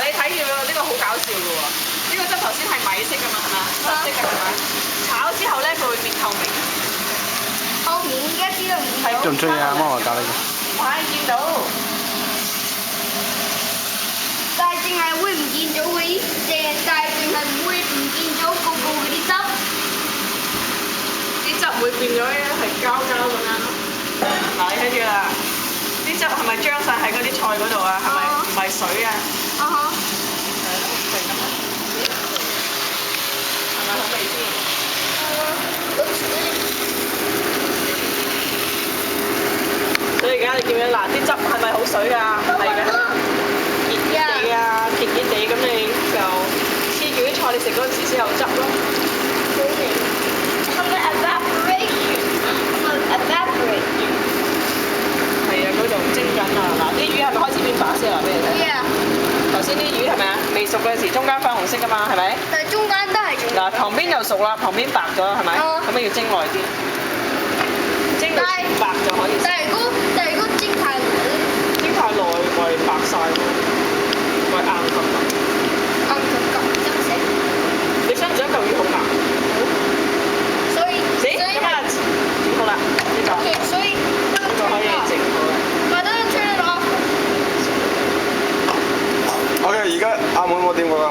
你睇住喎，呢個好搞笑嘅喎。呢個汁頭先係米色㗎嘛，係咪啊？濕色㗎係咪？炒之後咧，佢會變透明。透明一啲都唔見到。中唔中意啊？媽咪教你嘅。唔係見到。但係淨係會唔見咗嗰啲淨係唔會唔見咗個嗰啲汁。啲汁會變咗係膠膠咁樣咯。嗱，你睇住啦，啲汁係咪將曬喺嗰啲菜嗰度啊？係咪唔係水啊？啊哈。係咯，就係咁啦。係咪好味先？所以而家你見唔見嗱？啲汁係咪好水㗎？係嘅。熱熱地啊，甜甜地咁你就黐住啲菜，你食嗰陣時先有汁咯。係咪 evaporation？係啊，嗰度蒸緊啊！嗱，啲魚係咪開始變白色啊？俾你睇。頭先啲魚係咪啊？未熟嗰陣時，中間粉紅色㗎嘛，係咪？但係中間都係仲。嗱，旁邊又熟啦，旁邊白咗啦，係咪？咁啊要蒸耐啲，蒸到全白就可以食。但係如果蒸太耐咧，蒸太耐咪白晒喎，咪硬咁。硬咁真食。你想唔想嚿魚好硬？所以咁啊，整好啦，呢個。所以呢個可以整好啦。咪得出嚟咯。 OK，而家阿妹我點講啊？